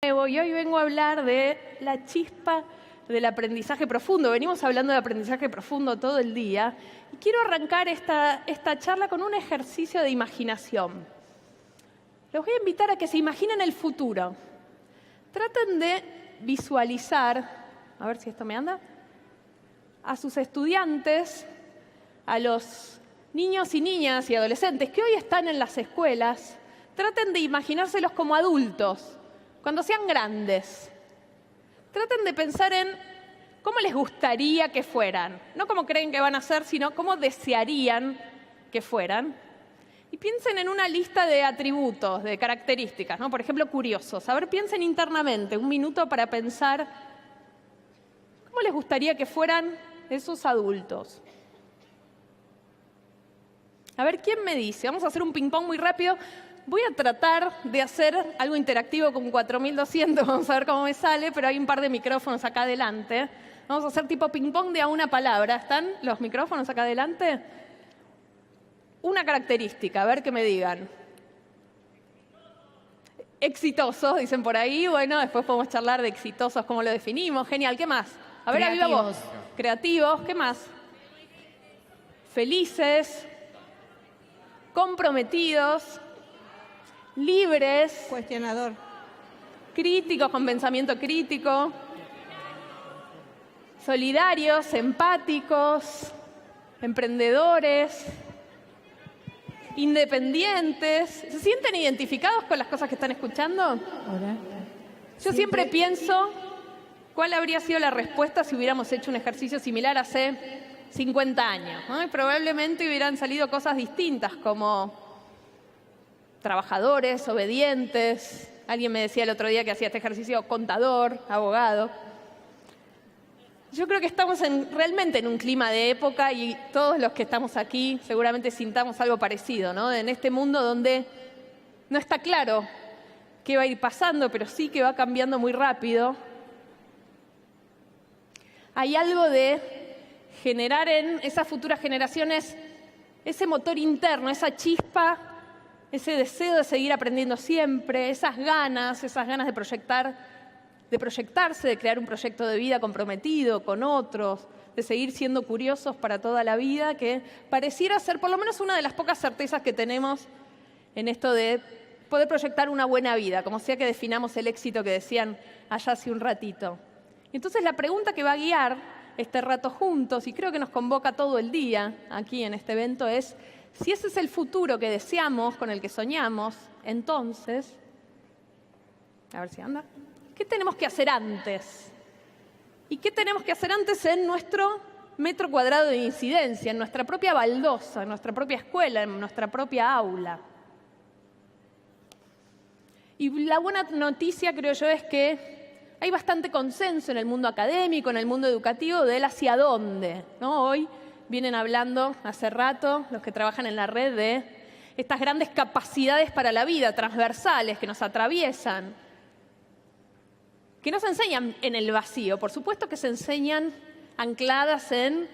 Y hoy vengo a hablar de la chispa del aprendizaje profundo. Venimos hablando de aprendizaje profundo todo el día y quiero arrancar esta charla con un ejercicio de imaginación. Los voy a invitar a que se imaginen el futuro. Traten de visualizar, a ver si esto me anda, a sus estudiantes, a los niños y niñas y adolescentes que hoy están en las escuelas. Traten de imaginárselos como adultos, cuando sean grandes. Traten de pensar en cómo les gustaría que fueran. No cómo creen que van a ser, sino cómo desearían que fueran. Y piensen en una lista de atributos, de características, ¿no? Por ejemplo, curiosos. A ver, piensen internamente, un minuto para pensar cómo les gustaría que fueran esos adultos. A ver, ¿quién me dice? Vamos a hacer un ping-pong muy rápido. Voy a tratar de hacer algo interactivo con 4200, vamos a ver cómo me sale, pero hay un par de micrófonos acá adelante. Vamos a hacer tipo ping-pong de a una palabra. ¿Están los micrófonos acá adelante? Una característica, a ver qué me digan. Exitosos, dicen por ahí. Bueno, después podemos charlar de exitosos, cómo lo definimos. Genial, ¿qué más? A ver, viva voz. Creativos, ¿qué más? Felices, comprometidos, libres, cuestionador, críticos con pensamiento crítico, solidarios, empáticos, emprendedores, independientes. ¿Se sienten identificados con las cosas que están escuchando? Yo siempre pienso cuál habría sido la respuesta si hubiéramos hecho un ejercicio similar hace 50 años, ¿no? Y probablemente hubieran salido cosas distintas como trabajadores, obedientes. Alguien me decía el otro día que hacía este ejercicio, contador, abogado. Yo creo que estamos realmente en un clima de época y todos los que estamos aquí seguramente sintamos algo parecido, ¿no? En este mundo donde no está claro qué va a ir pasando, pero sí que va cambiando muy rápido. Hay algo de generar en esas futuras generaciones ese motor interno, esa chispa, ese deseo de seguir aprendiendo siempre, esas ganas de proyectarse, de crear un proyecto de vida comprometido con otros, de seguir siendo curiosos para toda la vida, que pareciera ser por lo menos una de las pocas certezas que tenemos en esto de poder proyectar una buena vida, como sea que definamos el éxito que decían allá hace un ratito. Entonces la pregunta que va a guiar este rato juntos, y creo que nos convoca todo el día aquí en este evento, es: si ese es el futuro que deseamos, con el que soñamos, entonces, a ver si anda, ¿qué tenemos que hacer antes? ¿Y qué tenemos que hacer antes en nuestro metro cuadrado de incidencia, en nuestra propia baldosa, en nuestra propia escuela, en nuestra propia aula? Y la buena noticia, creo yo, es que hay bastante consenso en el mundo académico, en el mundo educativo, del hacia dónde, ¿no? Hoy vienen hablando hace rato los que trabajan en la red de estas grandes capacidades para la vida, transversales, que nos atraviesan, que no se enseñan en el vacío. Por supuesto que se enseñan ancladas en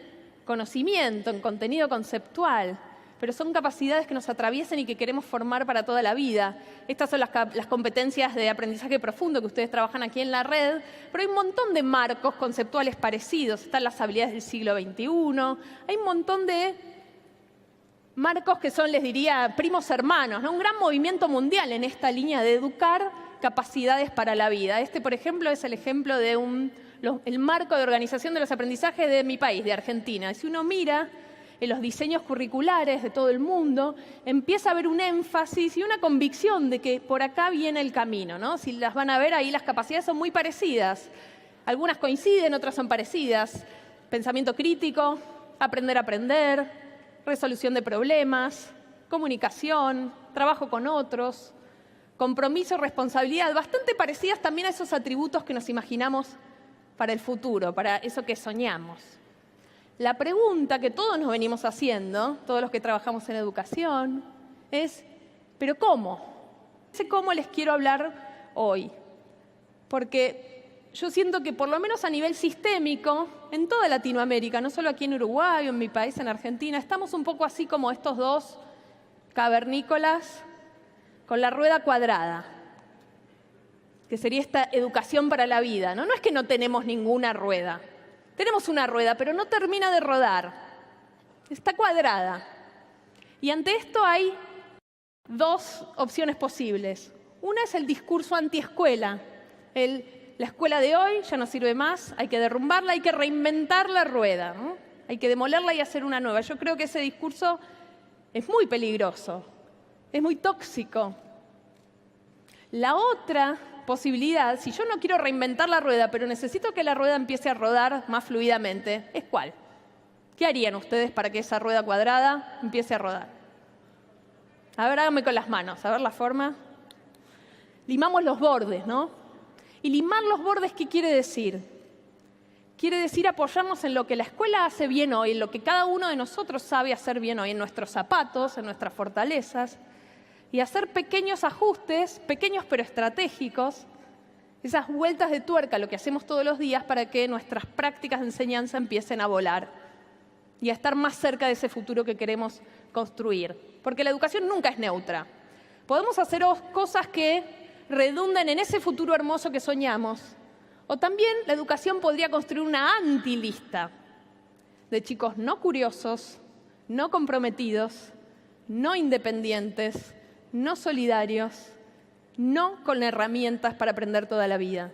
conocimiento, en contenido conceptual, pero son capacidades que nos atraviesan y que queremos formar para toda la vida. Estas son las competencias de aprendizaje profundo que ustedes trabajan aquí en la red, pero hay un montón de marcos conceptuales parecidos. Están las habilidades del siglo XXI, hay un montón de marcos que son, les diría, primos hermanos, ¿no? Un gran movimiento mundial en esta línea de educar capacidades para la vida. Este, por ejemplo, es el ejemplo de el marco de organización de los aprendizajes de mi país, de Argentina. Y si uno mira en los diseños curriculares de todo el mundo, empieza a haber un énfasis y una convicción de que por acá viene el camino, ¿no? Si las van a ver ahí, las capacidades son muy parecidas. Algunas coinciden, otras son parecidas. Pensamiento crítico, aprender a aprender, resolución de problemas, comunicación, trabajo con otros, compromiso, responsabilidad, bastante parecidas también a esos atributos que nos imaginamos para el futuro, para eso que soñamos. La pregunta que todos nos venimos haciendo, todos los que trabajamos en educación, es: ¿pero cómo? Ese cómo les quiero hablar hoy, porque yo siento que por lo menos a nivel sistémico, en toda Latinoamérica, no solo aquí en Uruguay o en mi país, en Argentina, estamos un poco así como estos dos cavernícolas con la rueda cuadrada. que sería esta educación para la vida, ¿no? No es que no tenemos ninguna rueda. Tenemos una rueda, pero no termina de rodar. Está cuadrada. Y ante esto hay dos opciones posibles. Una es el discurso antiescuela. La escuela de hoy ya no sirve más, hay que derrumbarla, hay que reinventar la rueda, ¿no? Hay que demolerla y hacer una nueva. Yo creo que ese discurso es muy peligroso, es muy tóxico. La otra posibilidad, si yo no quiero reinventar la rueda, pero necesito que la rueda empiece a rodar más fluidamente, ¿es cuál? ¿Qué harían ustedes para que esa rueda cuadrada empiece a rodar? A ver, háganme con las manos, a ver la forma. Limamos los bordes, ¿no? Y limar los bordes, ¿qué quiere decir? Quiere decir apoyarnos en lo que la escuela hace bien hoy, en lo que cada uno de nosotros sabe hacer bien hoy, en nuestros zapatos, en nuestras fortalezas, y hacer pequeños ajustes, pequeños pero estratégicos, esas vueltas de tuerca, lo que hacemos todos los días para que nuestras prácticas de enseñanza empiecen a volar y a estar más cerca de ese futuro que queremos construir. Porque la educación nunca es neutra. Podemos hacer cosas que redunden en ese futuro hermoso que soñamos, o también la educación podría construir una antilista de chicos no curiosos, no comprometidos, no independientes, no solidarios, no con herramientas para aprender toda la vida.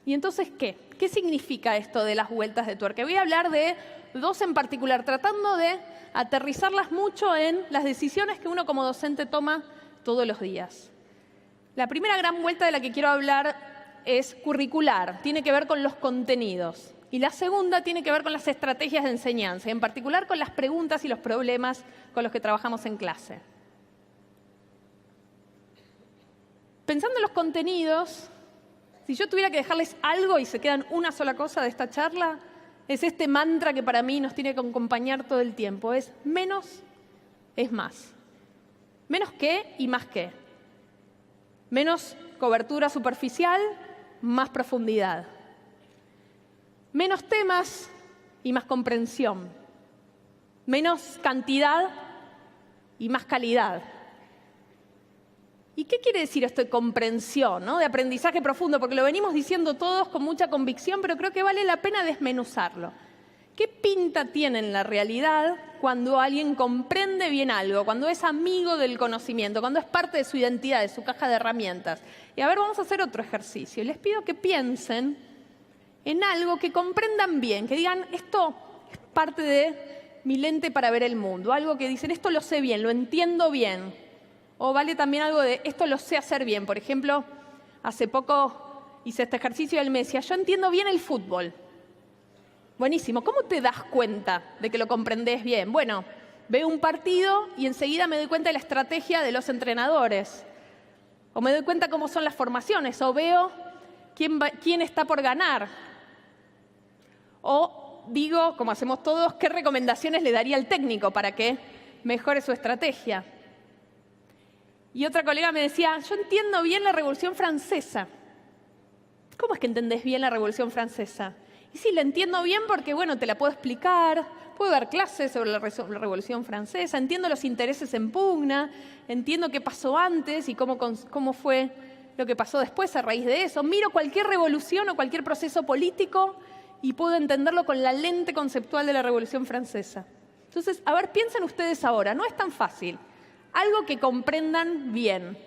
¿Y entonces qué? ¿Qué significa esto de las vueltas de tuerca? Voy a hablar de dos en particular, tratando de aterrizarlas mucho en las decisiones que uno como docente toma todos los días. La primera gran vuelta de la que quiero hablar es curricular, tiene que ver con los contenidos. Y la segunda tiene que ver con las estrategias de enseñanza, en particular con las preguntas y los problemas con los que trabajamos en clase. Pensando en los contenidos, si yo tuviera que dejarles algo y se quedan una sola cosa de esta charla, es este mantra que para mí nos tiene que acompañar todo el tiempo, es menos es más. Menos qué y más qué. Menos cobertura superficial, más profundidad. Menos temas y más comprensión. Menos cantidad y más calidad. ¿Y qué quiere decir esto de comprensión, ¿no? De aprendizaje profundo? Porque lo venimos diciendo todos con mucha convicción, pero creo que vale la pena desmenuzarlo. ¿Qué pinta tiene en la realidad cuando alguien comprende bien algo, cuando es amigo del conocimiento, cuando es parte de su identidad, de su caja de herramientas? Y a ver, vamos a hacer otro ejercicio. Les pido que piensen en algo que comprendan bien, que digan, esto es parte de mi lente para ver el mundo. Algo que dicen, esto lo sé bien, lo entiendo bien. O vale también algo de, esto lo sé hacer bien. Por ejemplo, hace poco hice este ejercicio y él me decía, yo entiendo bien el fútbol. Buenísimo. ¿Cómo te das cuenta de que lo comprendés bien? Bueno, veo un partido y enseguida me doy cuenta de la estrategia de los entrenadores. O me doy cuenta cómo son las formaciones. O veo quién está por ganar. O digo, como hacemos todos, qué recomendaciones le daría el técnico para que mejore su estrategia. Y otra colega me decía, yo entiendo bien la Revolución Francesa. ¿Cómo es que entendés bien la Revolución Francesa? Y sí, la entiendo bien porque, bueno, te la puedo explicar, puedo dar clases sobre la Revolución Francesa, entiendo los intereses en pugna, entiendo qué pasó antes y cómo fue lo que pasó después a raíz de eso. Miro cualquier revolución o cualquier proceso político y puedo entenderlo con la lente conceptual de la Revolución Francesa. Entonces, a ver, piensen ustedes ahora, no es tan fácil. Algo que comprendan bien.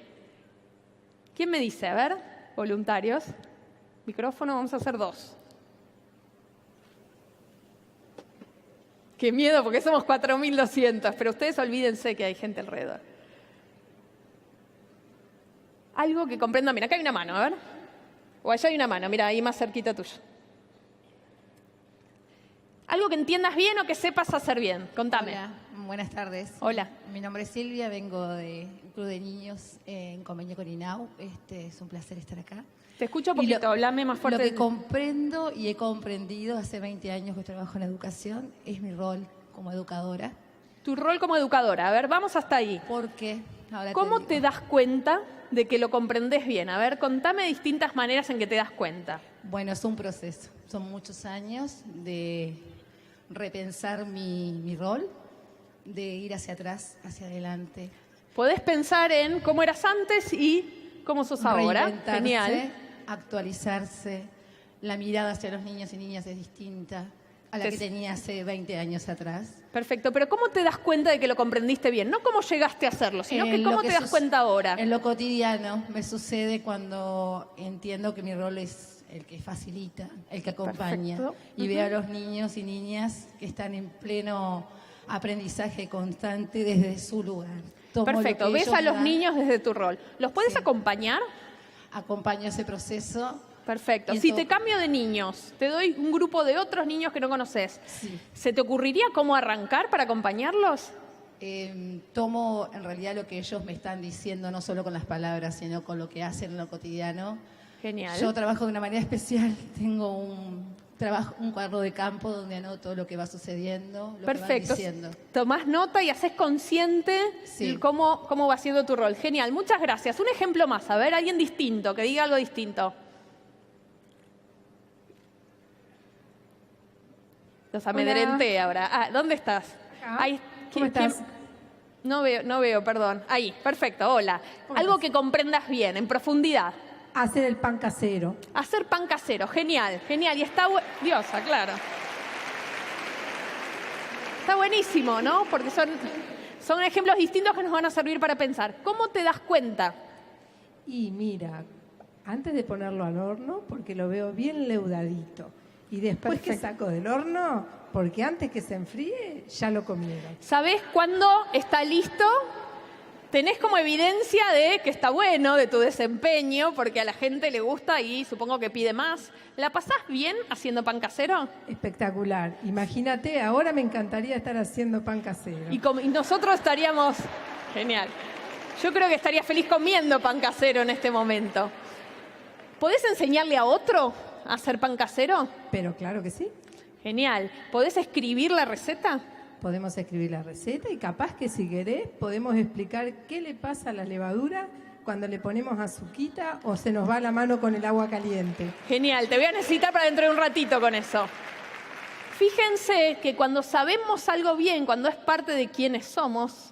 ¿Quién me dice? A ver, voluntarios. Micrófono, vamos a hacer 2. Qué miedo, porque somos 4.200, pero ustedes olvídense que hay gente alrededor. Algo que comprendan bien. Acá hay una mano, a ver. O allá hay una mano, mira, ahí más cerquita tuyo. Algo que entiendas bien o que sepas hacer bien. Contame. Hola, buenas tardes. Hola. Mi nombre es Silvia, vengo de un club de niños en convenio con INAU. Es un placer estar acá. Te escucho poquito, hablame más fuerte. Lo que comprendo y he comprendido hace 20 años que trabajo en educación es mi rol como educadora. Tu rol como educadora. A ver, vamos hasta ahí. ¿Por qué? Ahora ¿Cómo te das cuenta de que lo comprendes bien? A ver, contame distintas maneras en que te das cuenta. Bueno, es un proceso. Son muchos años de repensar mi rol, de ir hacia atrás, hacia adelante. Podés pensar en cómo eras antes y ¿Cómo sos ahora? Reinventarse, Genial. actualizarse. La mirada hacia los niños y niñas es distinta a la que tenía hace 20 años atrás. Perfecto, pero ¿cómo te das cuenta de que lo comprendiste bien? No cómo llegaste a hacerlo, sino que cómo te das cuenta ahora. En lo cotidiano me sucede cuando entiendo que mi rol es el que facilita, el que acompaña. Perfecto. Y veo a los niños y niñas que están en pleno aprendizaje constante desde su lugar. Tomo Perfecto, lo que ves ellos a los dan, niños desde tu rol. ¿Los puedes Sí. acompañar? acompaño ese proceso. Perfecto. Y Si eso- te cambio de niños, te doy un grupo de otros niños que no conoces, Sí. ¿se te ocurriría cómo arrancar para acompañarlos? Tomo en realidad lo que ellos me están diciendo, no solo con las palabras, sino con lo que hacen en lo cotidiano. Genial. Yo trabajo de una manera especial, tengo un cuadro de campo donde anoto lo que va sucediendo, lo Perfecto. que van diciendo. Tomás nota y haces consciente Sí. cómo va siendo tu rol. Genial, muchas gracias. Un ejemplo más, a ver, alguien distinto, que diga algo distinto. Los amedrenté ahora. Ah, ¿dónde estás? Acá. Ahí. ¿Cómo estás? No veo, perdón. Ahí, perfecto, hola. ¿Cómo Algo estás? que comprendas bien, en profundidad. Hacer el pan casero. Hacer pan casero, genial, genial. Y está diosa, claro. Está buenísimo, ¿no? Porque son ejemplos distintos que nos van a servir para pensar. ¿Cómo te das cuenta? Y mira, antes de ponerlo al horno, porque lo veo bien leudadito. Y después que Perfecto. saco del horno, porque antes que se enfríe, ya lo comieron. ¿Sabés cuándo está listo? Tenés como evidencia de que está bueno, de tu desempeño, porque a la gente le gusta y supongo que pide más. ¿La pasás bien haciendo pan casero? Espectacular. Imagínate, ahora me encantaría estar haciendo pan casero. Y nosotros estaríamos... Genial. Yo creo que estaría feliz comiendo pan casero en este momento. ¿Podés enseñarle a otro a hacer pan casero? Pero claro que sí. Genial. ¿Podés escribir la receta? Podemos escribir la receta y capaz que si querés podemos explicar qué le pasa a la levadura cuando le ponemos azuquita o se nos va la mano con el agua caliente. Genial, te voy a necesitar para dentro de un ratito con eso. Fíjense que cuando sabemos algo bien, cuando es parte de quienes somos,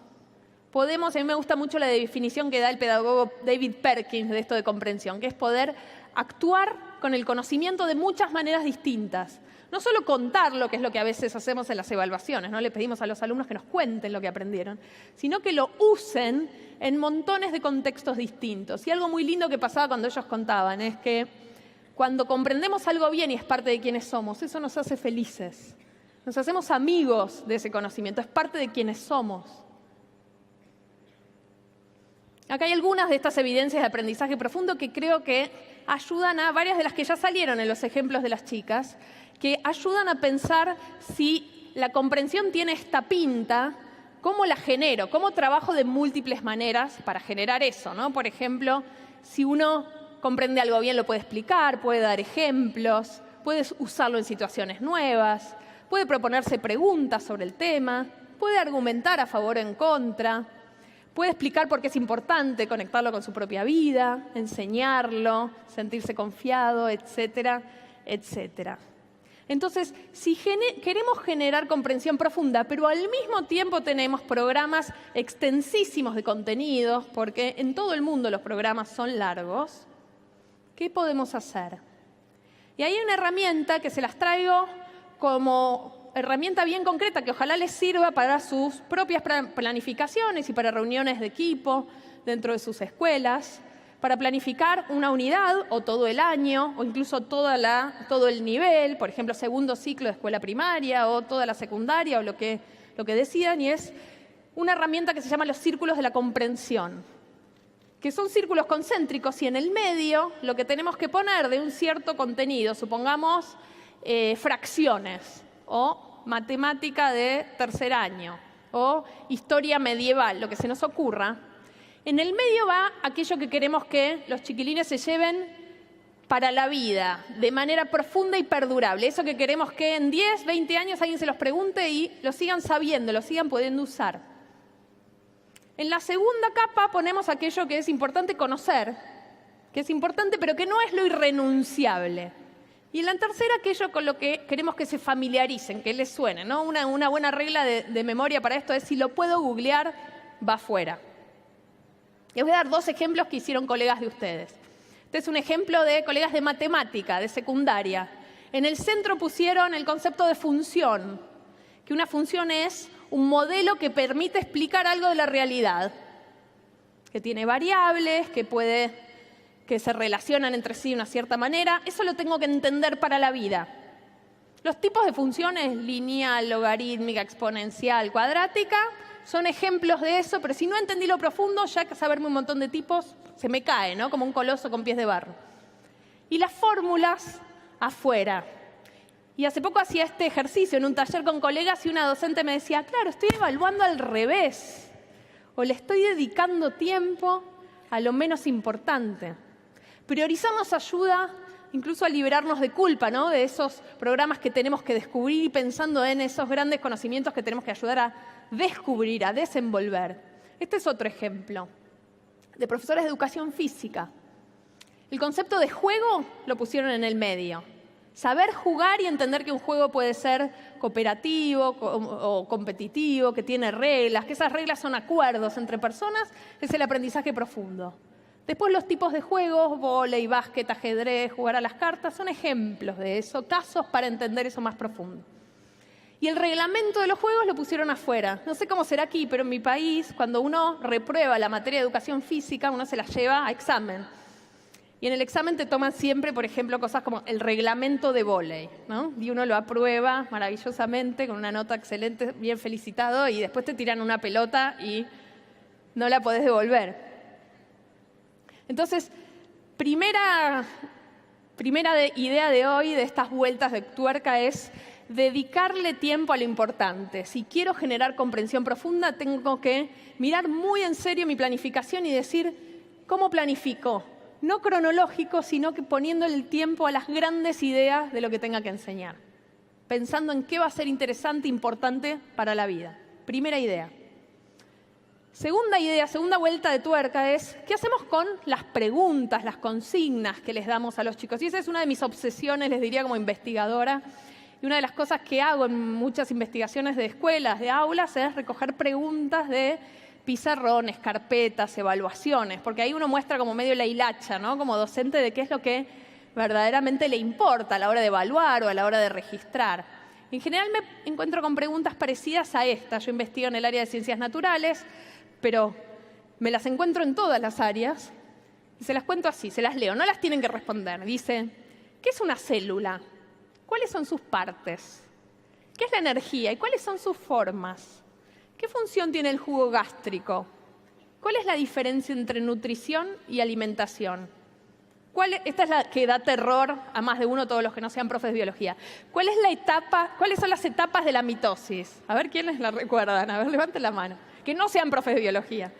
podemos, a mí me gusta mucho la definición que da el pedagogo David Perkins de esto de comprensión, que es poder actuar con el conocimiento de muchas maneras distintas. No solo contarlo, que es lo que a veces hacemos en las evaluaciones, ¿no? Le pedimos a los alumnos que nos cuenten lo que aprendieron, sino que lo usen en montones de contextos distintos. Y algo muy lindo que pasaba cuando ellos contaban es que cuando comprendemos algo bien y es parte de quienes somos, eso nos hace felices. Nos hacemos amigos de ese conocimiento, es parte de quienes somos. Acá hay algunas de estas evidencias de aprendizaje profundo que creo que ayudan a varias de las que ya salieron en los ejemplos de las chicas, que ayudan a pensar si la comprensión tiene esta pinta, cómo la genero, cómo trabajo de múltiples maneras para generar eso, ¿no? Por ejemplo, si uno comprende algo bien, lo puede explicar, puede dar ejemplos, puede usarlo en situaciones nuevas, puede proponerse preguntas sobre el tema, puede argumentar a favor o en contra, puede explicar por qué es importante conectarlo con su propia vida, enseñarlo, sentirse confiado, etcétera, etcétera. Entonces, si queremos generar comprensión profunda, pero al mismo tiempo tenemos programas extensísimos de contenidos, porque en todo el mundo los programas son largos, ¿qué podemos hacer? Y hay una herramienta que se las traigo como herramienta bien concreta que ojalá les sirva para sus propias planificaciones y para reuniones de equipo dentro de sus escuelas, para planificar una unidad o todo el año o incluso todo el nivel, por ejemplo, segundo ciclo de escuela primaria o toda la secundaria o lo que decidan, y es una herramienta que se llama los círculos de la comprensión, que son círculos concéntricos y en el medio lo que tenemos que poner de un cierto contenido, supongamos fracciones o matemática de tercer año o historia medieval, lo que se nos ocurra. En el medio va aquello que queremos que los chiquilines se lleven para la vida, de manera profunda y perdurable. Eso que queremos que en 10, 20 años alguien se los pregunte y lo sigan sabiendo, lo sigan pudiendo usar. En la segunda capa ponemos aquello que es importante conocer, que es importante pero que no es lo irrenunciable. Y en la tercera aquello con lo que queremos que se familiaricen, que les suene, ¿no? Una buena regla de memoria para esto es si lo puedo googlear, va fuera. Les voy a dar 2 ejemplos que hicieron colegas de ustedes. Este es un ejemplo de colegas de matemática, de secundaria. En el centro pusieron el concepto de función, que una función es un modelo que permite explicar algo de la realidad, que tiene variables, que se relacionan entre sí de una cierta manera. Eso lo tengo que entender para la vida. Los tipos de funciones, lineal, logarítmica, exponencial, cuadrática, son ejemplos de eso, pero si no entendí lo profundo, ya que saberme un montón de tipos se me cae, ¿no? Como un coloso con pies de barro. Y las fórmulas afuera. Y hace poco hacía este ejercicio en un taller con colegas y una docente me decía, claro, estoy evaluando al revés, o le estoy dedicando tiempo a lo menos importante. Priorizar nos ayuda incluso a liberarnos de culpa, ¿no? De esos programas que tenemos que descubrir y pensando en esos grandes conocimientos que tenemos que ayudar a descubrir, a desenvolver. Este es otro ejemplo de profesores de educación física. El concepto de juego lo pusieron en el medio. Saber jugar y entender que un juego puede ser cooperativo o competitivo, que tiene reglas, que esas reglas son acuerdos entre personas, es el aprendizaje profundo. Después los tipos de juegos, vóley, básquet, ajedrez, jugar a las cartas, son ejemplos de eso, casos para entender eso más profundo. Y el reglamento de los juegos lo pusieron afuera. No sé cómo será aquí, pero en mi país, cuando uno reprueba la materia de educación física, uno se la lleva a examen. Y en el examen te toman siempre, por ejemplo, cosas como el reglamento de vóley, ¿no? Y uno lo aprueba maravillosamente, con una nota excelente, bien felicitado, y después te tiran una pelota y no la podés devolver. Entonces, primera idea de hoy, de estas vueltas de tuerca, es dedicarle tiempo a lo importante. Si quiero generar comprensión profunda, tengo que mirar muy en serio mi planificación y decir, ¿cómo planifico? No cronológico, sino que poniendo el tiempo a las grandes ideas de lo que tenga que enseñar. Pensando en qué va a ser interesante, importante para la vida. Primera idea. Segunda idea, segunda vuelta de tuerca es, ¿qué hacemos con las preguntas, las consignas que les damos a los chicos? Y esa es una de mis obsesiones, les diría, como investigadora. Y una de las cosas que hago en muchas investigaciones de escuelas, de aulas, es recoger preguntas de pizarrones, carpetas, evaluaciones, porque ahí uno muestra como medio la hilacha, ¿no? Como docente, de qué es lo que verdaderamente le importa a la hora de evaluar o a la hora de registrar. En general me encuentro con preguntas parecidas a esta. Yo investigo en el área de ciencias naturales, pero me las encuentro en todas las áreas y se las cuento así, se las leo, no las tienen que responder. Dice, ¿qué es una célula? ¿Cuáles son sus partes? ¿Qué es la energía y cuáles son sus formas? ¿Qué función tiene el jugo gástrico? ¿Cuál es la diferencia entre nutrición y alimentación? Esta es la que da terror a más de uno, todos los que no sean profes de biología. ¿Cuáles son las etapas de la mitosis? A ver, ¿quiénes la recuerdan? A ver, levanten la mano. Que no sean profes de biología.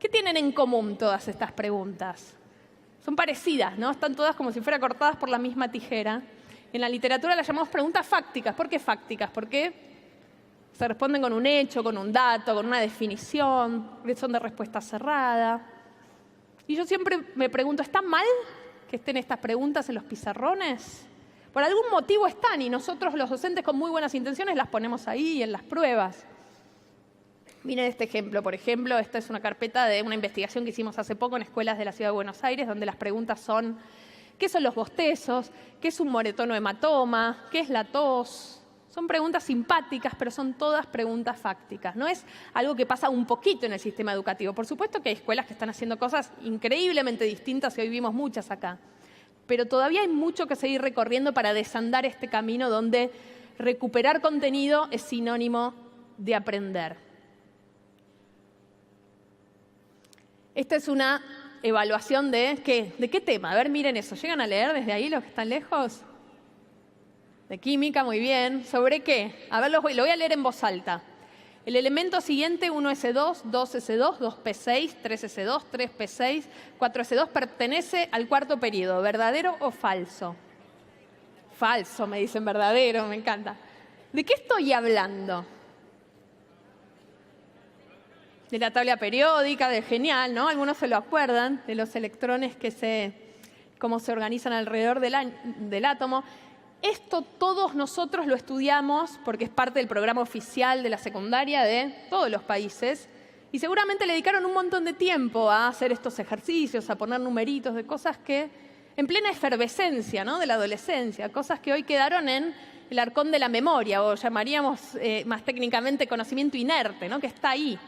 ¿Qué tienen en común todas estas preguntas? Son parecidas, ¿no? Están todas como si fueran cortadas por la misma tijera. En la literatura las llamamos preguntas fácticas. ¿Por qué fácticas? Porque se responden con un hecho, con un dato, con una definición, son de respuesta cerrada. Y yo siempre me pregunto, ¿está mal que estén estas preguntas en los pizarrones? Por algún motivo están y nosotros los docentes con muy buenas intenciones las ponemos ahí en las pruebas. Miren este ejemplo, por ejemplo, esta es una carpeta de una investigación que hicimos hace poco en escuelas de la Ciudad de Buenos Aires, donde las preguntas son, ¿qué son los bostezos? ¿Qué es un moretón o hematoma? ¿Qué es la tos? Son preguntas simpáticas, pero son todas preguntas fácticas. No es algo que pasa un poquito en el sistema educativo. Por supuesto que hay escuelas que están haciendo cosas increíblemente distintas y hoy vimos muchas acá. Pero todavía hay mucho que seguir recorriendo para desandar este camino donde recuperar contenido es sinónimo de aprender. Esta es una evaluación de qué tema. A ver, miren eso. ¿Llegan a leer desde ahí los que están lejos? De química, muy bien. ¿Sobre qué? A ver, lo voy a leer en voz alta. El elemento siguiente, 1S2, 2S2, 2P6, 3S2, 3P6, 4S2, pertenece al cuarto periodo. ¿Verdadero o falso? Falso, me dicen verdadero, me encanta. ¿De qué estoy hablando? De la tabla periódica, de genial, ¿no? Algunos se lo acuerdan, de los electrones cómo se organizan alrededor del átomo. Esto todos nosotros lo estudiamos porque es parte del programa oficial de la secundaria de todos los países Y seguramente le dedicaron un montón de tiempo a hacer estos ejercicios, a poner numeritos de cosas que, en plena efervescencia, ¿no?, de la adolescencia, cosas que hoy quedaron en el arcón de la memoria, o llamaríamos más técnicamente conocimiento inerte, ¿no?, que está ahí.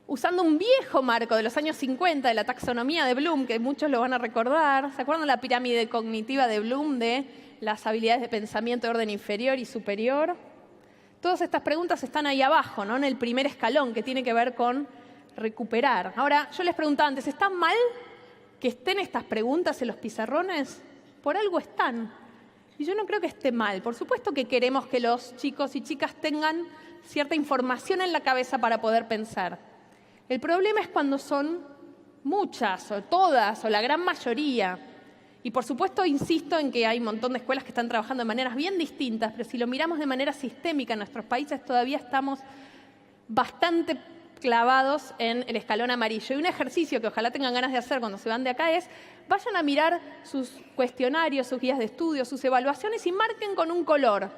Usando un viejo marco de los años 50 de la taxonomía de Bloom, que muchos lo van a recordar. ¿Se acuerdan la pirámide cognitiva de Bloom de las habilidades de pensamiento de orden inferior y superior? Todas estas preguntas están ahí abajo, ¿no?, en el primer escalón, que tiene que ver con recuperar. Ahora, yo les preguntaba antes, ¿está mal que estén estas preguntas en los pizarrones? Por algo están. Y yo no creo que esté mal. Por supuesto que queremos que los chicos y chicas tengan cierta información en la cabeza para poder pensar. El problema es cuando son muchas, o todas, o la gran mayoría. Y por supuesto insisto en que hay un montón de escuelas que están trabajando de maneras bien distintas, pero si lo miramos de manera sistémica en nuestros países todavía estamos bastante clavados en el escalón amarillo. Y un ejercicio que ojalá tengan ganas de hacer cuando se van de acá es, vayan a mirar sus cuestionarios, sus guías de estudio, sus evaluaciones y marquen con un color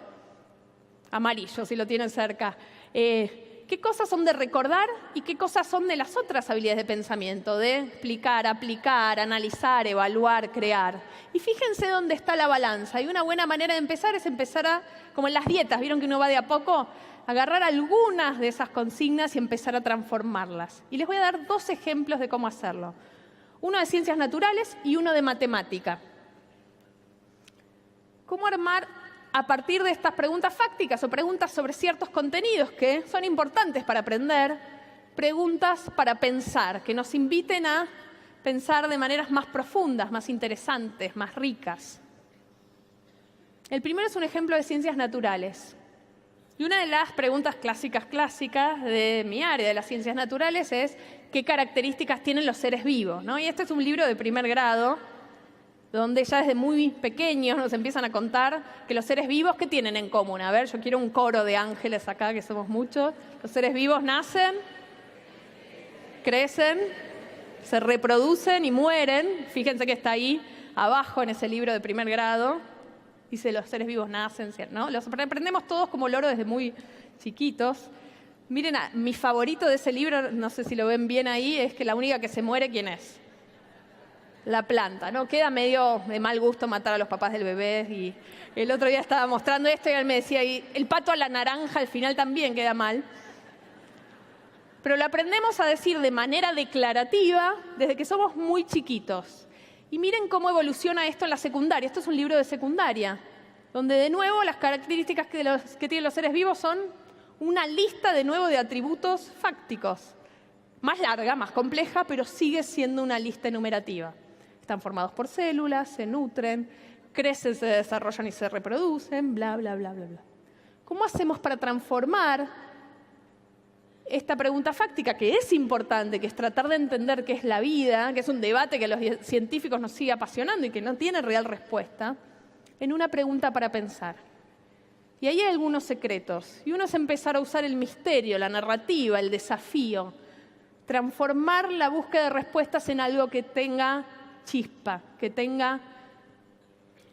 amarillo, si lo tienen cerca. ¿Qué cosas son de recordar y qué cosas son de las otras habilidades de pensamiento? De explicar, aplicar, analizar, evaluar, crear. Y fíjense dónde está la balanza. Y una buena manera de empezar es empezar a, como en las dietas, ¿vieron que uno va de a poco? Agarrar algunas de esas consignas y empezar a transformarlas. Y les voy a dar 2 ejemplos de cómo hacerlo. Uno de ciencias naturales y uno de matemática. ¿Cómo armar a partir de estas preguntas fácticas o preguntas sobre ciertos contenidos que son importantes para aprender, preguntas para pensar, que nos inviten a pensar de maneras más profundas, más interesantes, más ricas? El primero es un ejemplo de ciencias naturales. Y una de las preguntas clásicas de mi área de las ciencias naturales es ¿qué características tienen los seres vivos?, ¿no? Y este es un libro de primer grado, donde ya desde muy pequeños nos empiezan a contar que los seres vivos, ¿qué tienen en común? A ver, yo quiero un coro de ángeles acá, que somos muchos. Los seres vivos nacen, crecen, se reproducen y mueren. Fíjense que está ahí abajo en ese libro de primer grado. Dice, los seres vivos nacen, ¿no? Los aprendemos todos como loro desde muy chiquitos. Miren, mi favorito de ese libro, no sé si lo ven bien ahí, es que la única que se muere, ¿quién es? La planta, ¿no? Queda medio de mal gusto matar a los papás del bebé. Y el otro día estaba mostrando esto y él me decía, y el pato a la naranja al final también queda mal. Pero lo aprendemos a decir de manera declarativa desde que somos muy chiquitos. Y miren cómo evoluciona esto en la secundaria. Esto es un libro de secundaria, donde de nuevo las características que tienen los seres vivos son una lista de nuevo de atributos fácticos. Más larga, más compleja, pero sigue siendo una lista enumerativa. Están formados por células, se nutren, crecen, se desarrollan y se reproducen, bla, bla, bla, bla, bla. ¿Cómo hacemos para transformar esta pregunta fáctica, que es importante, que es tratar de entender qué es la vida, que es un debate que a los científicos nos sigue apasionando y que no tiene real respuesta, en una pregunta para pensar? Y ahí hay algunos secretos. Y uno es empezar a usar el misterio, la narrativa, el desafío, transformar la búsqueda de respuestas en algo que tenga chispa, que tenga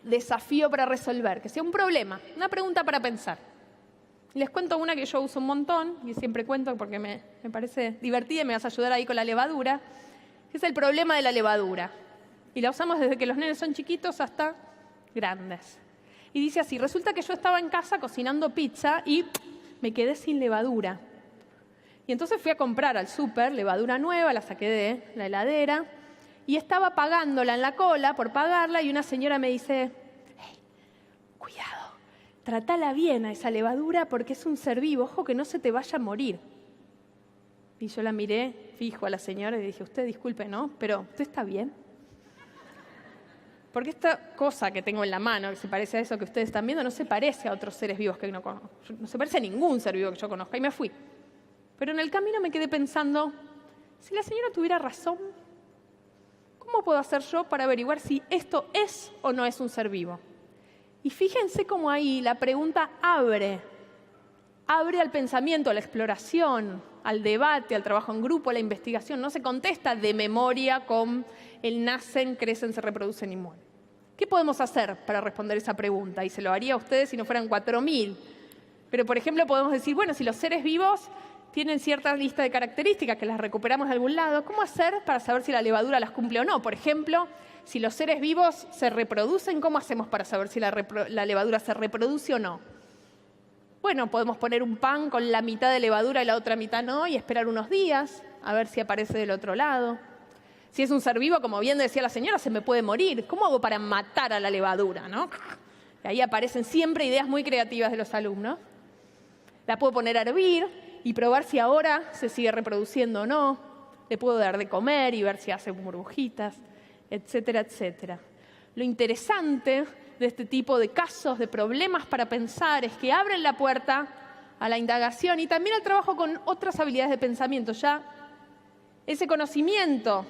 desafío para resolver, que sea un problema, una pregunta para pensar. Les cuento una que yo uso un montón, y siempre cuento porque me parece divertida y me vas a ayudar ahí con la levadura, que es el problema de la levadura. Y la usamos desde que los nenes son chiquitos hasta grandes. Y dice así, resulta que yo estaba en casa cocinando pizza y me quedé sin levadura. Y entonces fui a comprar al súper levadura nueva, la saqué de la heladera, y estaba pagándola en la cola por pagarla y una señora me dice, hey, cuidado, tratala bien a esa levadura porque es un ser vivo, ojo que no se te vaya a morir. Y yo la miré fijo a la señora y dije, usted disculpe, ¿no? Pero ¿usted está bien? Porque esta cosa que tengo en la mano, que se parece a eso que ustedes están viendo, no se parece a otros seres vivos que no conozco. No se parece a ningún ser vivo que yo conozca. Y me fui. Pero en el camino me quedé pensando, si la señora tuviera razón, ¿cómo puedo hacer yo para averiguar si esto es o no es un ser vivo? Y fíjense cómo ahí la pregunta abre al pensamiento, a la exploración, al debate, al trabajo en grupo, a la investigación. No se contesta de memoria con el nacen, crecen, se reproducen y mueren. ¿Qué podemos hacer para responder esa pregunta? Y se lo haría a ustedes si no fueran 4.000 Pero, por ejemplo, podemos decir, bueno, si los seres vivos tienen cierta lista de características que las recuperamos de algún lado, ¿cómo hacer para saber si la levadura las cumple o no? Por ejemplo, si los seres vivos se reproducen, ¿cómo hacemos para saber si la levadura se reproduce o no? Bueno, podemos poner un pan con la mitad de levadura y la otra mitad no, y esperar unos días a ver si aparece del otro lado. Si es un ser vivo, como bien decía la señora, se me puede morir. ¿Cómo hago para matar a la levadura, no? Y ahí aparecen siempre ideas muy creativas de los alumnos. La puedo poner a hervir y probar si ahora se sigue reproduciendo o no. Le puedo dar de comer y ver si hace burbujitas, etcétera, etcétera. Lo interesante de este tipo de casos, de problemas para pensar, es que abren la puerta a la indagación y también al trabajo con otras habilidades de pensamiento. Ya ese conocimiento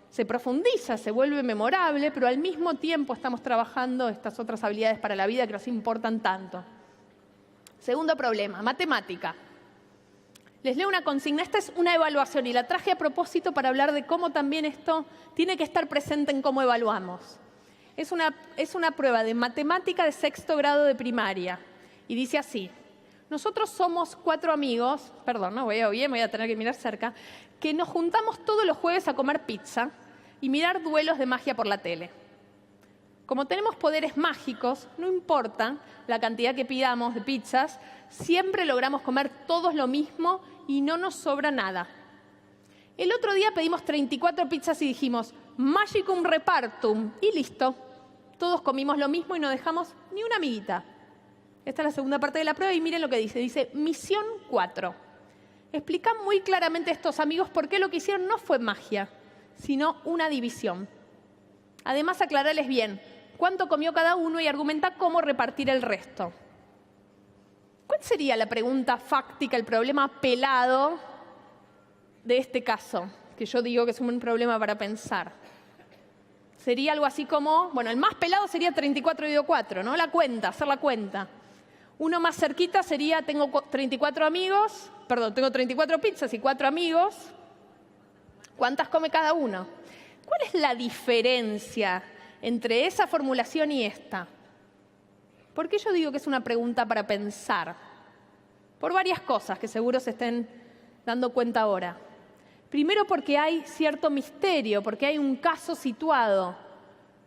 se profundiza, se vuelve memorable, pero al mismo tiempo estamos trabajando estas otras habilidades para la vida que nos importan tanto. Segundo problema, matemática. Les leo una consigna. Esta es una evaluación y la traje a propósito para hablar de cómo también esto tiene que estar presente en cómo evaluamos. Es una prueba de matemática de 6º grado de primaria y dice así: nosotros somos 4 amigos, perdón, no veo bien, voy a tener que mirar cerca, que nos juntamos todos los jueves a comer pizza y mirar duelos de magia por la tele. Como tenemos poderes mágicos, no importa la cantidad que pidamos de pizzas, siempre logramos comer todos lo mismo y no nos sobra nada. El otro día pedimos 34 pizzas y dijimos magicum repartum y listo. Todos comimos lo mismo y no dejamos ni una amiguita. Esta es la segunda parte de la prueba y miren lo que dice. Dice misión 4. Explica muy claramente a estos amigos por qué lo que hicieron no fue magia, sino una división. Además, aclararles bien cuánto comió cada uno y argumenta cómo repartir el resto. ¿Cuál sería la pregunta fáctica, el problema pelado de este caso? Que yo digo que es un problema para pensar. Sería algo así como, bueno, el más pelado sería 34 dividido 4, ¿no? La cuenta, hacer la cuenta. Uno más cerquita sería, tengo 34 amigos, perdón, tengo 34 pizzas y 4 amigos. ¿Cuántas come cada uno? ¿Cuál es la diferencia entre esa formulación y esta? ¿Por qué yo digo que es una pregunta para pensar? Por varias cosas que seguro se estén dando cuenta ahora. Primero, porque hay cierto misterio, porque hay un caso situado,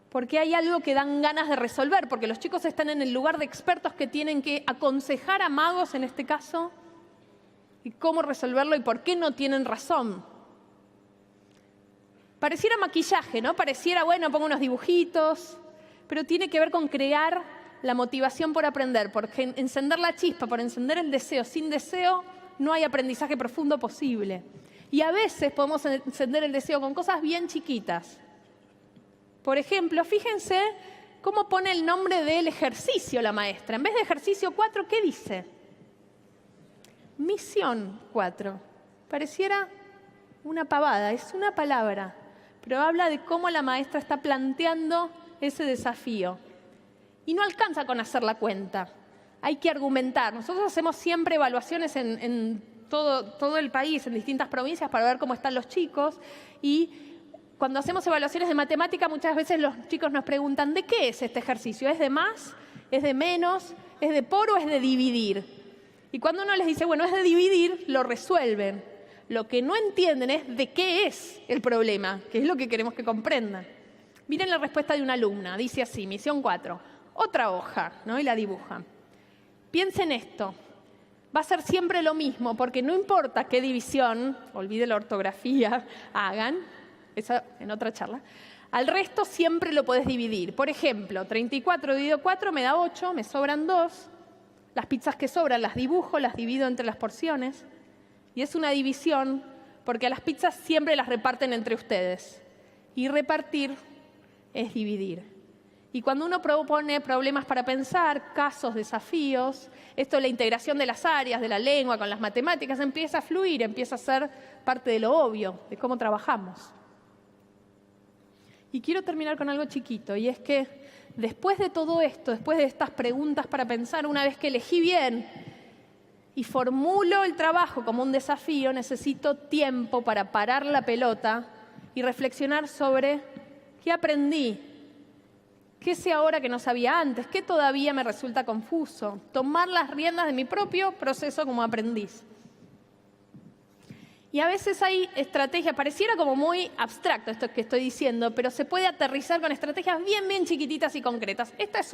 porque hay algo que dan ganas de resolver, porque los chicos están en el lugar de expertos que tienen que aconsejar a magos en este caso y cómo resolverlo y por qué no tienen razón. Pareciera maquillaje, ¿no? Pareciera, bueno, pongo unos dibujitos, pero tiene que ver con crear la motivación por aprender, porque encender la chispa, por encender el deseo. Sin deseo no hay aprendizaje profundo posible. Y a veces podemos encender el deseo con cosas bien chiquitas. Por ejemplo, fíjense cómo pone el nombre del ejercicio la maestra. En vez de ejercicio 4, ¿qué dice? Misión 4. Pareciera una pavada, es una palabra, pero habla de cómo la maestra está planteando ese desafío. Y no alcanza con hacer la cuenta. Hay que argumentar. Nosotros hacemos siempre evaluaciones en todo el país, en distintas provincias, para ver cómo están los chicos. Y cuando hacemos evaluaciones de matemática, muchas veces los chicos nos preguntan, ¿de qué es este ejercicio? ¿Es de más? ¿Es de menos? ¿Es de por o es de dividir? Y cuando uno les dice, bueno, es de dividir, lo resuelven. Lo que no entienden es de qué es el problema, que es lo que queremos que comprendan. Miren la respuesta de una alumna. Dice así, misión 4. Otra hoja, ¿no? Y la dibujan. Piensen esto. Va a ser siempre lo mismo, porque no importa qué división, olvide la ortografía, hagan, esa en otra charla, al resto siempre lo podés dividir. Por ejemplo, 34 dividido 4 me da 8, me sobran 2. Las pizzas que sobran las dibujo, las divido entre las porciones. Y es una división porque a las pizzas siempre las reparten entre ustedes. Y repartir es dividir. Y cuando uno propone problemas para pensar, casos, desafíos, esto de la integración de las áreas, de la lengua con las matemáticas, empieza a fluir, empieza a ser parte de lo obvio, de cómo trabajamos. Y quiero terminar con algo chiquito, y es que después de todo esto, después de estas preguntas para pensar, una vez que elegí bien y formulo el trabajo como un desafío, necesito tiempo para parar la pelota y reflexionar sobre qué aprendí ¿Qué sé ahora que no sabía antes? ¿Qué todavía me resulta confuso? Tomar las riendas de mi propio proceso como aprendiz. Y a veces hay estrategias, pareciera como muy abstracto esto que estoy diciendo, pero se puede aterrizar con estrategias bien, bien chiquititas y concretas. Esta es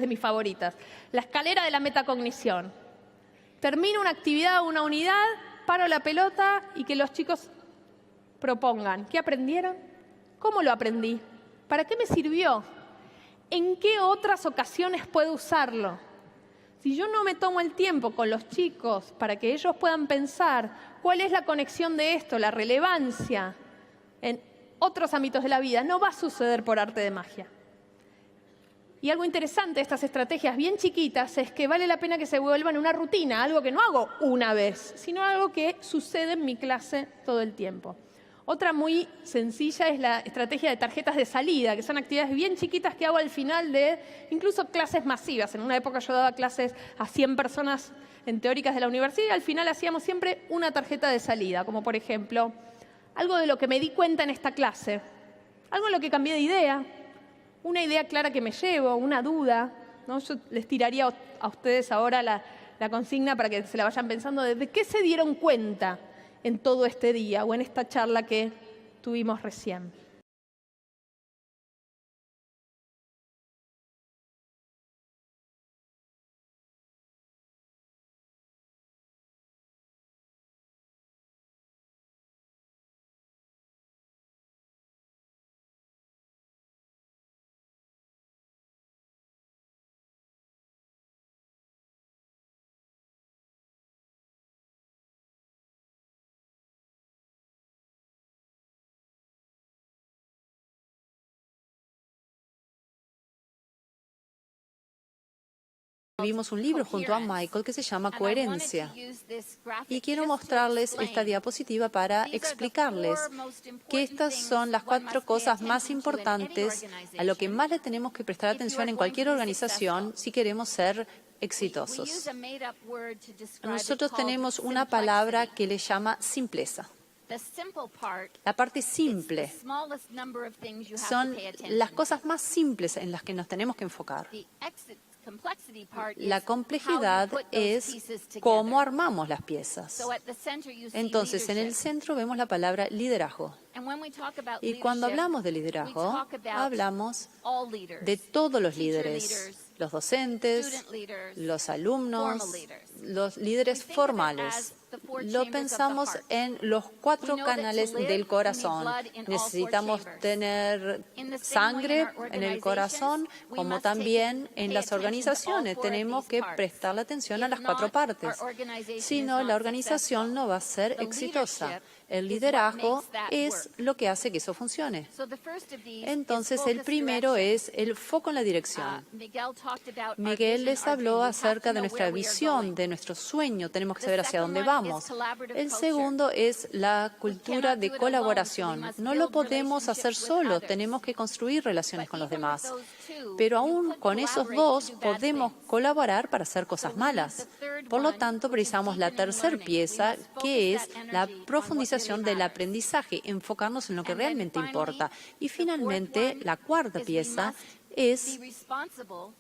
de mis favoritas, la escalera de la metacognición. Termino una actividad o una unidad, paro la pelota y que los chicos propongan. ¿Qué aprendieron? ¿Cómo lo aprendí? ¿Para qué me sirvió? ¿En qué otras ocasiones puedo usarlo? Si yo no me tomo el tiempo con los chicos para que ellos puedan pensar cuál es la conexión de esto, la relevancia en otros ámbitos de la vida, no va a suceder por arte de magia. Y algo interesante de estas estrategias bien chiquitas es que vale la pena que se vuelvan una rutina, algo que no hago una vez, sino algo que sucede en mi clase todo el tiempo. Otra muy sencilla es la estrategia de tarjetas de salida, que son actividades bien chiquitas que hago al final de incluso clases masivas. En una época yo daba clases a 100 personas en teóricas de la universidad y al final hacíamos siempre una tarjeta de salida, como por ejemplo, algo de lo que me di cuenta en esta clase, algo en lo que cambié de idea, una idea clara que me llevo, una duda, ¿no? Yo les tiraría a ustedes ahora la consigna para que se la vayan pensando de qué se dieron cuenta en todo este día o en esta charla que tuvimos recién. Escribimos un libro junto a Michael que se llama Coherencia. Y quiero mostrarles esta diapositiva para explicarles que estas son las 4 cosas más importantes a lo que más le tenemos que prestar atención en cualquier organización si queremos ser exitosos. Nosotros tenemos una palabra que le llama simpleza. La parte simple son las cosas más simples en las que nos tenemos que enfocar. La complejidad es cómo armamos las piezas. Entonces, en el centro vemos la palabra liderazgo. Y cuando hablamos de liderazgo, hablamos de todos los líderes, los docentes, los alumnos, los líderes formales. Lo pensamos en los 4 canales del corazón. Necesitamos tener sangre en el corazón, como también en las organizaciones. Tenemos que prestarle atención a las 4 partes. Si no, la organización no va a ser exitosa. El liderazgo es lo que hace que eso funcione. Entonces, el primero es el foco en la dirección. Miguel les habló acerca de nuestra visión, de nuestro sueño. Tenemos que saber hacia dónde vamos. El segundo es la cultura de colaboración. No lo podemos hacer solo, tenemos que construir relaciones con los demás. Pero aún con esos 2 podemos colaborar para hacer cosas malas. Por lo tanto, precisamos la tercera pieza, que es la profundización del aprendizaje, enfocarnos en lo que realmente importa. Y finalmente, la 4ª pieza es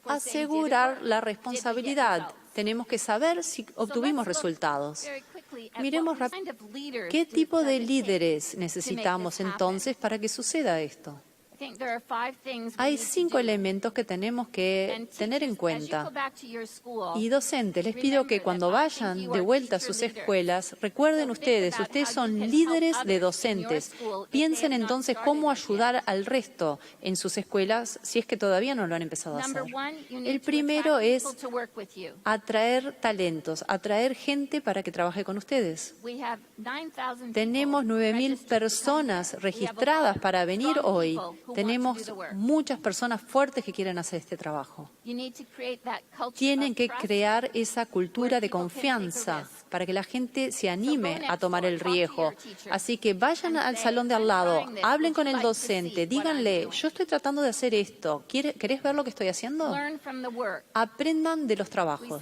asegurar la responsabilidad. Tenemos que saber si obtuvimos resultados. Miremos qué tipo de líderes necesitamos entonces para que suceda esto. Hay 5 elementos que tenemos que tener en cuenta. Y docentes, les pido que cuando vayan de vuelta a sus escuelas, recuerden ustedes son líderes de docentes. Piensen entonces cómo ayudar al resto en sus escuelas si es que todavía no lo han empezado a hacer. El primero es atraer talentos, atraer gente para que trabaje con ustedes. Tenemos 9,000 personas registradas para venir hoy. Tenemos muchas personas fuertes que quieren hacer este trabajo. Tienen que crear esa cultura de confianza para que la gente se anime a tomar el riesgo. Así que vayan al salón de al lado, hablen con el docente, díganle, yo estoy tratando de hacer esto, ¿querés ver lo que estoy haciendo? Aprendan de los trabajos.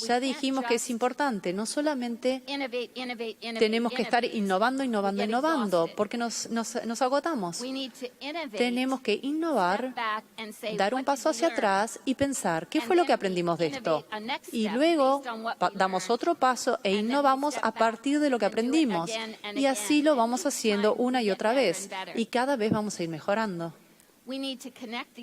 Ya dijimos que es importante, no solamente tenemos que estar innovando, porque nos agotamos. tenemos que innovar, dar un paso hacia atrás y pensar, ¿qué fue lo que aprendimos de esto? Y luego damos otro paso e innovamos a partir de lo que aprendimos. Y así lo vamos haciendo una y otra vez. Y cada vez vamos a ir mejorando.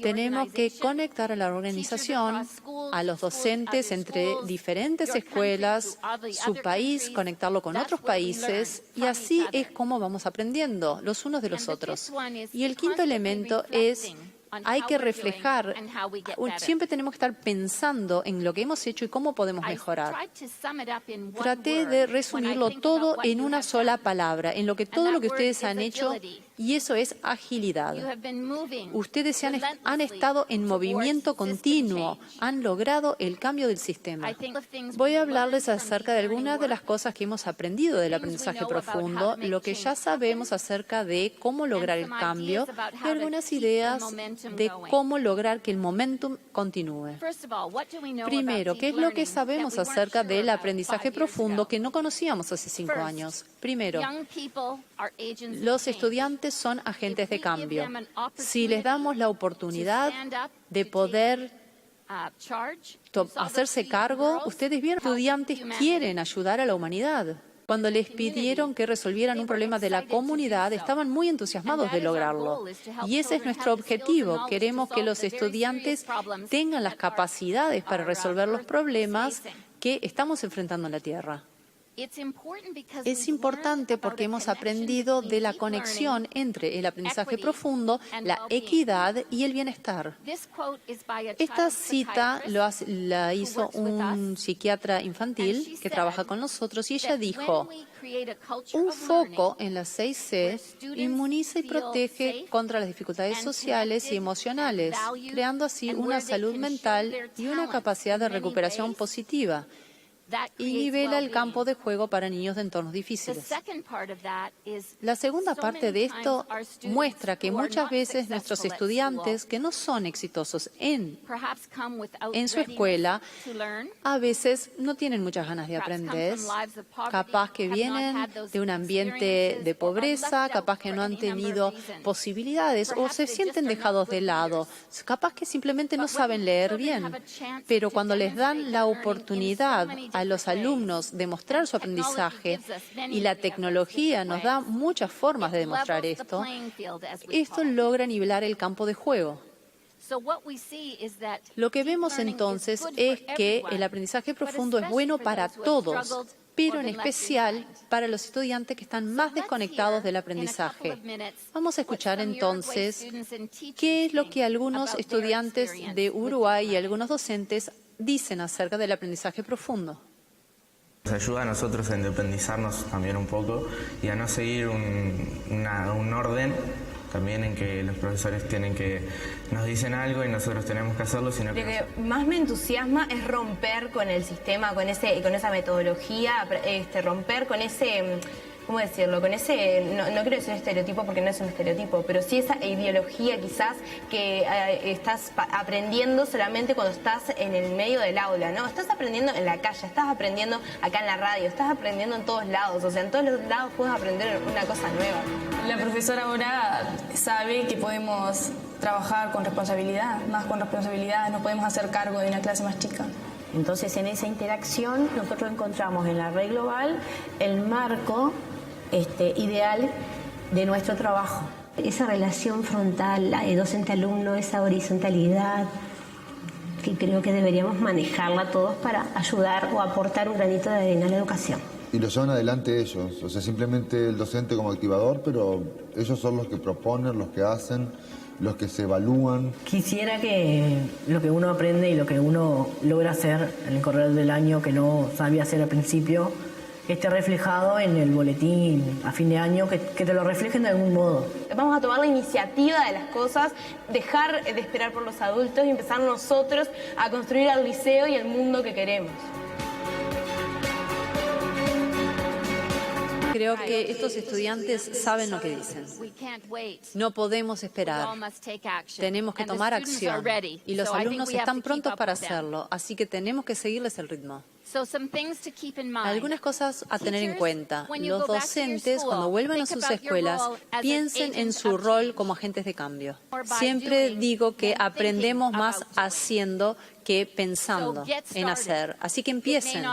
Tenemos que conectar a la organización, a los docentes entre diferentes escuelas, su país, conectarlo con otros países, y así es como vamos aprendiendo los unos de los otros. Y el quinto elemento es, hay que reflejar, siempre tenemos que estar pensando en lo que hemos hecho y cómo podemos mejorar. Traté de resumirlo todo en una sola palabra, en todo lo que ustedes han hecho, y eso es agilidad. Ustedes han estado en movimiento continuo, han logrado el cambio del sistema. Voy a hablarles acerca de algunas de las cosas que hemos aprendido del aprendizaje profundo, lo que ya sabemos acerca de cómo lograr el cambio y algunas ideas de cómo lograr que el momentum continúe. Primero, ¿qué es lo que sabemos acerca del aprendizaje profundo que no conocíamos hace 5 años? Primero, los estudiantes son agentes de cambio. Si les damos la oportunidad de poder hacerse cargo, ustedes vieron, estudiantes quieren ayudar a la humanidad. Cuando les pidieron que resolvieran un problema de la comunidad, estaban muy entusiasmados de lograrlo. Y ese es nuestro objetivo. Queremos que los estudiantes tengan las capacidades para resolver los problemas que estamos enfrentando en la Tierra. Es importante porque hemos aprendido de la conexión entre el aprendizaje profundo, la equidad y el bienestar. Esta cita la hizo un psiquiatra infantil que trabaja con nosotros y ella dijo: un foco en las 6C inmuniza y protege contra las dificultades sociales y emocionales, creando así una salud mental y una capacidad de recuperación positiva. Y nivela el campo de juego para niños de entornos difíciles. La segunda parte de esto muestra que muchas veces nuestros estudiantes que no son exitosos en su escuela, a veces no tienen muchas ganas de aprender, capaz que vienen de un ambiente de pobreza, capaz que no han tenido posibilidades o se sienten dejados de lado, capaz que simplemente no saben leer bien, pero cuando les dan la oportunidad a los alumnos demostrar su aprendizaje, y la tecnología nos da muchas formas de demostrar esto logra nivelar el campo de juego. Lo que vemos entonces es que el aprendizaje profundo es bueno para todos, pero en especial para los estudiantes que están más desconectados del aprendizaje. Vamos a escuchar entonces qué es lo que algunos estudiantes de Uruguay y algunos docentes dicen acerca del aprendizaje profundo. Nos ayuda a nosotros a independizarnos también un poco y a no seguir un orden también en que los profesores nos dicen algo y nosotros tenemos que hacerlo, sino que... Lo que más me entusiasma es romper con el sistema, con esa metodología, romper con ese... ¿Cómo decirlo? Con ese, no quiero decir estereotipo porque no es un estereotipo, pero sí esa ideología quizás que estás aprendiendo solamente cuando estás en el medio del aula, ¿no? Estás aprendiendo en la calle, estás aprendiendo acá en la radio, estás aprendiendo en todos lados, o sea, en todos los lados puedes aprender una cosa nueva. La profesora ahora sabe que podemos trabajar con responsabilidad, más con responsabilidad, nos podemos hacer cargo de una clase más chica. Entonces, en esa interacción nosotros encontramos en la red global el marco ideal de nuestro trabajo. Esa relación frontal, docente-alumno, esa horizontalidad, que creo que deberíamos manejarla todos para ayudar o aportar un granito de arena a la educación. Y lo llevan adelante ellos, o sea, simplemente el docente como activador, pero ellos son los que proponen, los que hacen, los que se evalúan. Quisiera que lo que uno aprende y lo que uno logra hacer en el correr del año que no sabía hacer al principio, esté reflejado en el boletín a fin de año, que te lo reflejen de algún modo. Vamos a tomar la iniciativa de las cosas, dejar de esperar por los adultos y empezar nosotros a construir el liceo y el mundo que queremos. Creo que estos estudiantes saben lo que dicen. No podemos esperar. Tenemos que tomar acción. Y los alumnos están prontos para hacerlo, así que tenemos que seguirles el ritmo. Algunas cosas a tener en cuenta. Los docentes, cuando vuelvan a sus escuelas, piensen en su rol como agentes de cambio. Siempre digo que aprendemos más haciendo que pensando en hacer. Así que empiecen.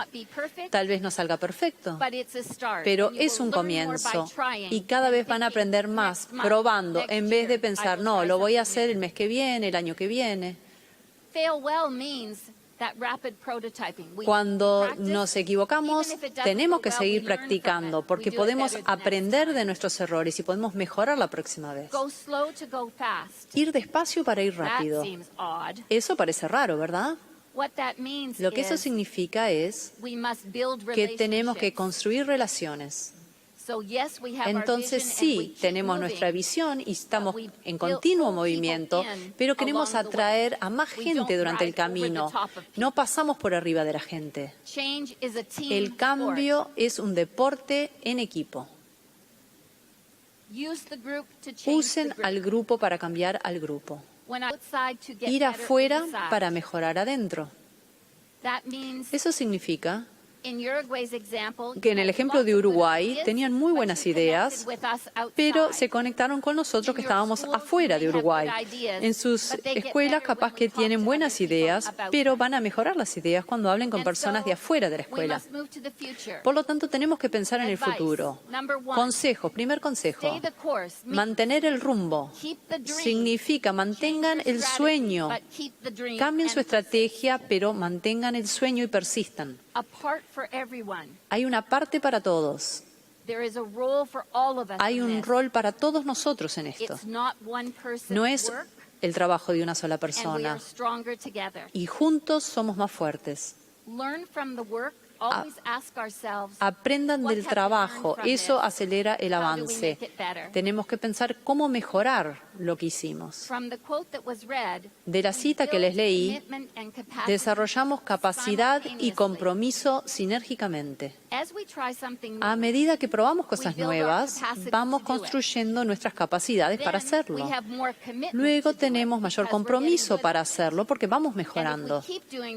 Tal vez no salga perfecto, pero es un comienzo. Y cada vez van a aprender más, probando, en vez de pensar, no, lo voy a hacer el mes que viene, el año que viene. Cuando nos equivocamos, tenemos que seguir practicando porque podemos aprender de nuestros errores y podemos mejorar la próxima vez. Ir despacio para ir rápido. Eso parece raro, ¿verdad? Lo que eso significa es que tenemos que construir relaciones. Entonces sí, tenemos nuestra visión y estamos en continuo movimiento, pero queremos atraer a más gente durante el camino. No pasamos por arriba de la gente. El cambio es un deporte en equipo. Usen al grupo para cambiar al grupo. Ir afuera para mejorar adentro. Eso significa que en el ejemplo de Uruguay tenían muy buenas ideas, pero se conectaron con nosotros que estábamos afuera de Uruguay. En sus escuelas capaz que tienen buenas ideas, pero van a mejorar las ideas cuando hablen con personas de afuera de la escuela. Por lo tanto, tenemos que pensar en el futuro. Consejo, primer consejo, mantener el rumbo. Significa mantengan el sueño. Cambien su estrategia, pero mantengan el sueño y persistan. Hay una parte para todos. Hay un rol para todos nosotros en esto. No es el trabajo de una sola persona. Y juntos somos más fuertes. Aprendan del trabajo, eso acelera el avance. Tenemos que pensar cómo mejorar lo que hicimos. De la cita que les leí, desarrollamos capacidad y compromiso sinérgicamente. A medida que probamos cosas nuevas, vamos construyendo nuestras capacidades para hacerlo. Luego tenemos mayor compromiso para hacerlo porque vamos mejorando.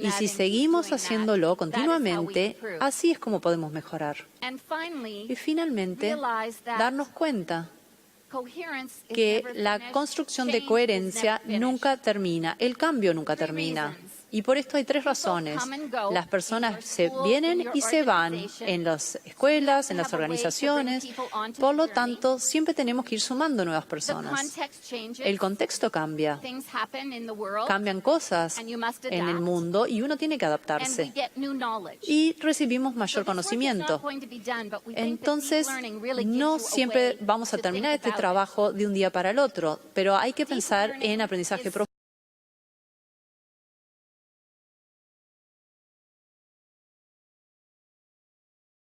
Y si seguimos haciéndolo continuamente, así es como podemos mejorar. Y finalmente, darnos cuenta que la construcción de coherencia nunca termina, el cambio nunca termina. Y por esto hay tres razones. Las personas se vienen y se van en las escuelas, en las organizaciones. Por lo tanto, siempre tenemos que ir sumando nuevas personas. El contexto cambia. Cambian cosas en el mundo y uno tiene que adaptarse. Y recibimos mayor conocimiento. Entonces, no siempre vamos a terminar este trabajo de un día para el otro, pero hay que pensar en aprendizaje profundo.